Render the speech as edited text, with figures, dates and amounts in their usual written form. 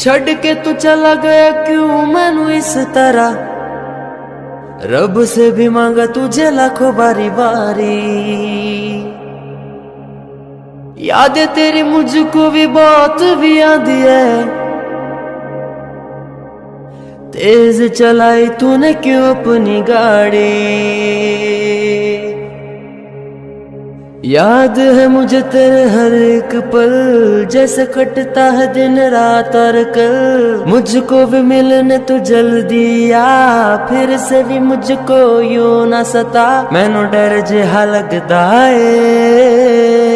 छड़ के तू चला गया क्यों मैनू इस तरह, रब से भी मांगा तुझे लाखों बारी बारी। यादें तेरी मुझको भी बहुत भी आंदी है, तेज चलाई तूने क्यों अपनी गाड़ी। याद है मुझे तेरे हर एक पल, जैसे कटता है दिन रात और कल। मुझको भी मिलने तू जल्दी आ, फिर से भी मुझको यूं ना सता, मैनू डर जिहा लगदा है।